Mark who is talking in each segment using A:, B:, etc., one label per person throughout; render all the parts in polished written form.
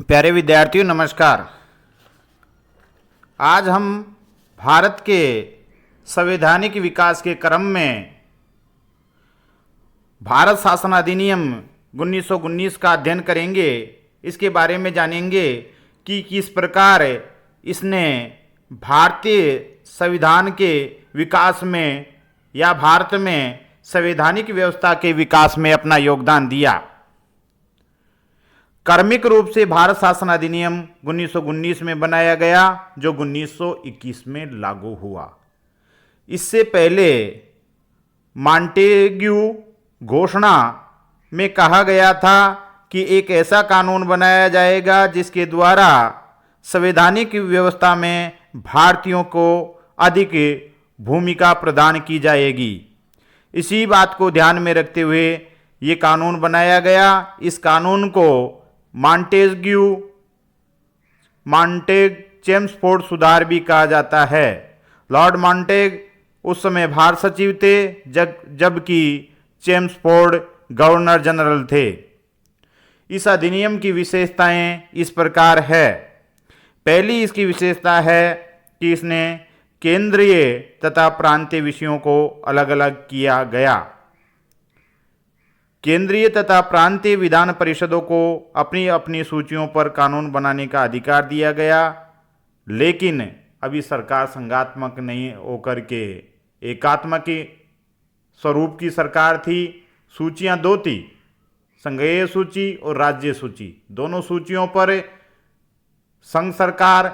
A: प्यारे विद्यार्थियों नमस्कार। आज हम भारत के संवैधानिक विकास के क्रम में भारत शासन अधिनियम 1919 का अध्ययन करेंगे। इसके बारे में जानेंगे कि किस प्रकार इसने भारतीय संविधान के विकास में या भारत में संवैधानिक व्यवस्था के विकास में अपना योगदान दिया। क्रमिक रूप से भारत शासन अधिनियम 1919 में बनाया गया, जो 1921 में लागू हुआ। इससे पहले मॉन्टेग्यू घोषणा में कहा गया था कि एक ऐसा कानून बनाया जाएगा जिसके द्वारा संवैधानिक व्यवस्था में भारतीयों को अधिक भूमिका प्रदान की जाएगी। इसी बात को ध्यान में रखते हुए ये कानून बनाया गया। इस कानून को मॉन्टेग चेम्सफोर्ड सुधार भी कहा जाता है। लॉर्ड मॉन्टेग उस समय भारत सचिव थे, जबकि चेम्सफोर्ड गवर्नर जनरल थे। इस अधिनियम की विशेषताएं इस प्रकार है। पहली इसकी विशेषता है कि इसने केंद्रीय तथा प्रांतीय विषयों को अलग अलग किया गया। केंद्रीय तथा प्रांतीय विधान परिषदों को अपनी अपनी सूचियों पर कानून बनाने का अधिकार दिया गया, लेकिन अभी सरकार संघात्मक नहीं होकर के एकात्मक स्वरूप की सरकार थी। सूचियां दो थी, संघीय सूची और राज्य सूची। दोनों सूचियों पर संघ सरकार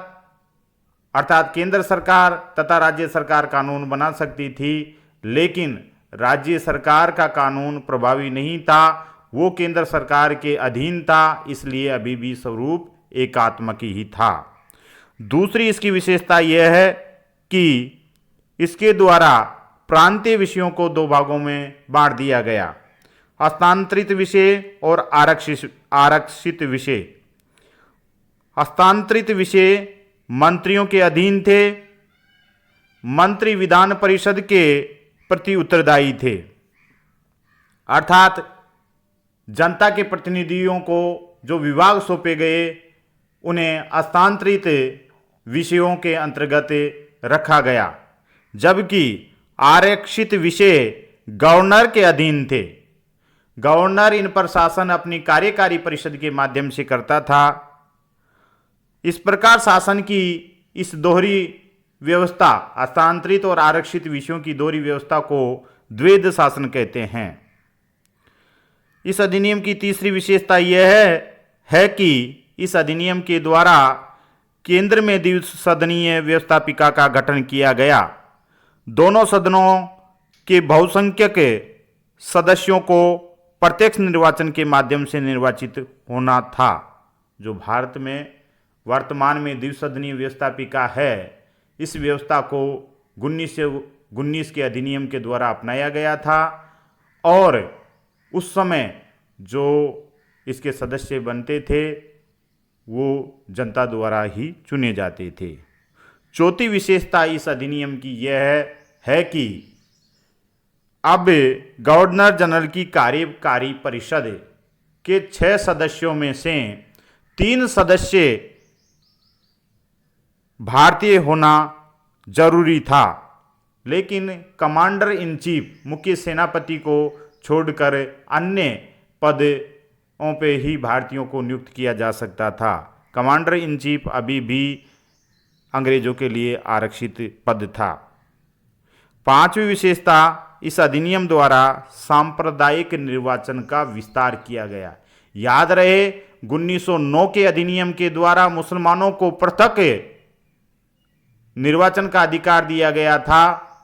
A: अर्थात केंद्र सरकार तथा राज्य सरकार कानून बना सकती थी, लेकिन राज्य सरकार का कानून प्रभावी नहीं था, वो केंद्र सरकार के अधीन था, इसलिए अभी भी स्वरूप एकात्मक ही था। दूसरी इसकी विशेषता यह है कि इसके द्वारा प्रांतीय विषयों को दो भागों में बांट दिया गया, हस्तांतरित विषय और आरक्षित विषय। हस्तांतरित विषय मंत्रियों के अधीन थे। मंत्री विधान परिषद के प्रति उत्तरदायी थे, अर्थात जनता के प्रतिनिधियों को जो विभाग सौंपे गए उन्हें हस्तांतरित विषयों के अंतर्गत रखा गया, जबकि आरक्षित विषय गवर्नर के अधीन थे। गवर्नर इन पर शासन अपनी कार्यकारी परिषद के माध्यम से करता था। इस प्रकार शासन की इस दोहरी व्यवस्था, हस्तांतरित और आरक्षित विषयों की दोहरी व्यवस्था को द्वैध शासन कहते हैं। इस अधिनियम की तीसरी विशेषता यह है कि इस अधिनियम के द्वारा केंद्र में द्विसदनीय व्यवस्थापिका का गठन किया गया। दोनों सदनों के बहुसंख्यक सदस्यों को प्रत्यक्ष निर्वाचन के माध्यम से निर्वाचित होना था। जो भारत में वर्तमान में द्विसदनीय व्यवस्थापिका है, इस व्यवस्था को 1919 के अधिनियम के द्वारा अपनाया गया था और उस समय जो इसके सदस्य बनते थे वो जनता द्वारा ही चुने जाते थे। चौथी विशेषता इस अधिनियम की यह है कि अब गवर्नर जनरल की कार्यकारी परिषद के 6 सदस्यों में से 3 सदस्य भारतीय होना जरूरी था, लेकिन कमांडर इन चीफ मुख्य सेनापति को छोड़कर अन्य पदों पे ही भारतीयों को नियुक्त किया जा सकता था। कमांडर इन चीफ अभी भी अंग्रेजों के लिए आरक्षित पद था। पांचवी विशेषता, इस अधिनियम द्वारा सांप्रदायिक निर्वाचन का विस्तार किया गया। याद रहे 1909 के अधिनियम के द्वारा मुसलमानों को पृथक निर्वाचन का अधिकार दिया गया था।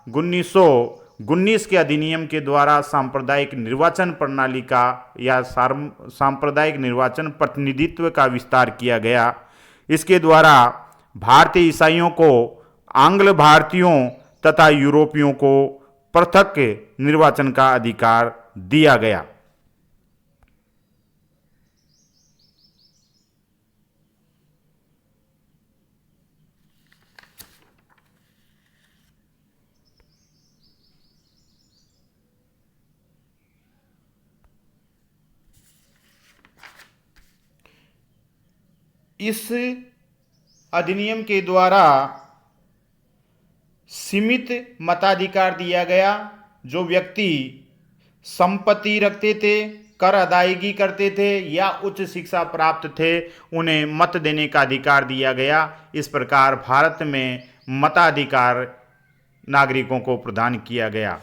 A: 1919 के अधिनियम के द्वारा सांप्रदायिक निर्वाचन प्रणाली का या सांप्रदायिक निर्वाचन प्रतिनिधित्व का विस्तार किया गया। इसके द्वारा भारतीय ईसाइयों को, आंग्ल भारतीयों तथा यूरोपियों को पृथक निर्वाचन का अधिकार दिया गया। इस अधिनियम के द्वारा सीमित मताधिकार दिया गया। जो व्यक्ति संपत्ति रखते थे, कर अदायगी करते थे या उच्च शिक्षा प्राप्त थे, उन्हें मत देने का अधिकार दिया गया। इस प्रकार भारत में मताधिकार नागरिकों को प्रदान किया गया।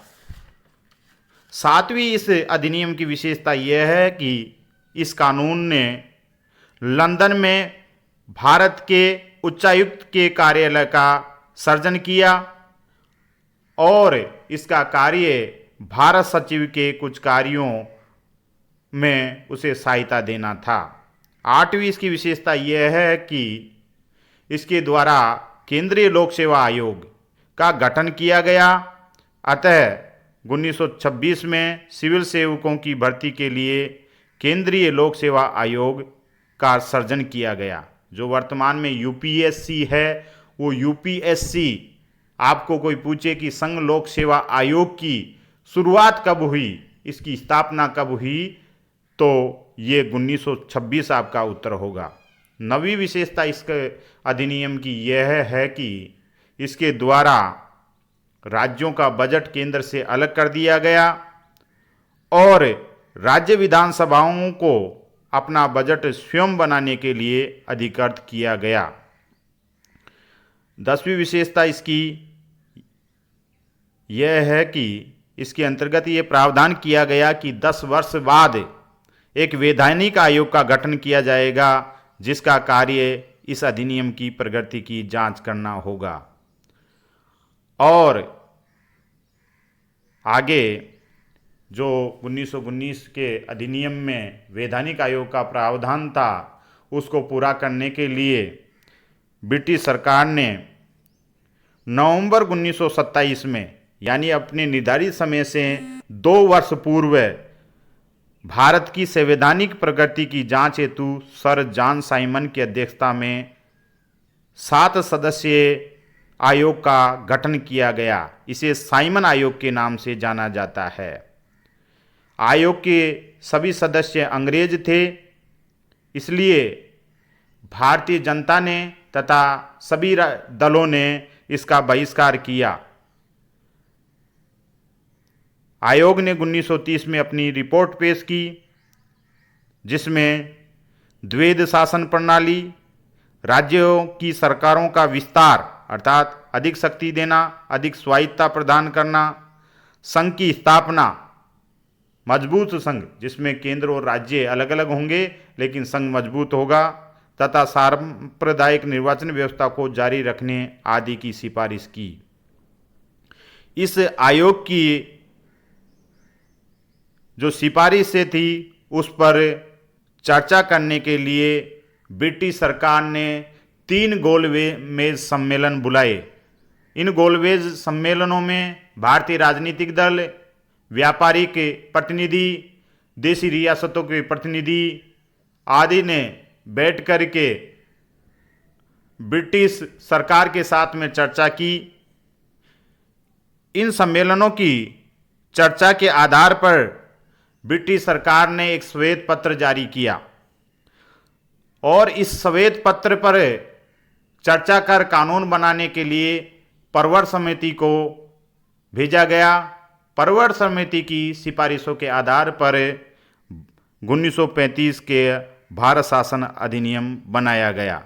A: सातवीं इस अधिनियम की विशेषता यह है कि इस कानून ने लंदन में भारत के उच्चायुक्त के कार्यालय का सृजन किया और इसका कार्य भारत सचिव के कुछ कार्यों में उसे सहायता देना था। आठवीं इसकी विशेषता यह है कि इसके द्वारा केंद्रीय लोक सेवा आयोग का गठन किया गया। अतः 1926 में सिविल सेवकों की भर्ती के लिए केंद्रीय लोक सेवा आयोग का सृजन किया गया। जो वर्तमान में यूपीएससी है, वो यूपीएससी आपको कोई पूछे कि संघ लोक सेवा आयोग की शुरुआत कब हुई, इसकी स्थापना कब हुई, तो ये 1926 आपका उत्तर होगा। नवीं विशेषता इसके अधिनियम की यह है कि इसके द्वारा राज्यों का बजट केंद्र से अलग कर दिया गया और राज्य विधानसभाओं को अपना बजट स्वयं बनाने के लिए अधिकृत किया गया। 10वीं विशेषता इसकी यह है कि इसके अंतर्गत ये प्रावधान किया गया कि 10 वर्ष बाद एक वैधानिक आयोग का गठन किया जाएगा, जिसका कार्य इस अधिनियम की प्रगति की जांच करना होगा। और आगे जो 1919 के अधिनियम में वैधानिक आयोग का प्रावधान था, उसको पूरा करने के लिए ब्रिटिश सरकार ने नवंबर 1927 में, यानी अपने निर्धारित समय से 2 वर्ष पूर्व, भारत की संवैधानिक प्रगति की जांच हेतु सर जॉन साइमन की अध्यक्षता में 7 सदस्यीय आयोग का गठन किया गया। इसे साइमन आयोग के नाम से जाना जाता है। आयोग के सभी सदस्य अंग्रेज थे, इसलिए भारतीय जनता ने तथा सभी दलों ने इसका बहिष्कार किया। आयोग ने 1930 में अपनी रिपोर्ट पेश की, जिसमें द्वैध शासन प्रणाली, राज्यों की सरकारों का विस्तार अर्थात अधिक शक्ति देना, अधिक स्वायत्तता प्रदान करना, संघ की स्थापना, मजबूत संघ जिसमें केंद्र और राज्य अलग अलग होंगे लेकिन संघ मजबूत होगा, तथा सांप्रदायिक निर्वाचन व्यवस्था को जारी रखने आदि की सिफारिश की। इस आयोग की जो सिफारिशें थी उस पर चर्चा करने के लिए ब्रिटिश सरकार ने 3 गोलमेज सम्मेलन बुलाए। इन गोलमेज सम्मेलनों में भारतीय राजनीतिक दल, व्यापारिक प्रतिनिधि, देशी रियासतों के प्रतिनिधि आदि ने बैठ कर के ब्रिटिश सरकार के साथ में चर्चा की। इन सम्मेलनों की चर्चा के आधार पर ब्रिटिश सरकार ने एक श्वेत पत्र जारी किया और इस श्वेत पत्र पर चर्चा कर कानून बनाने के लिए परवर समिति को भेजा गया। परवर समिति की सिफारिशों के आधार पर 1935 के भारत शासन अधिनियम बनाया गया।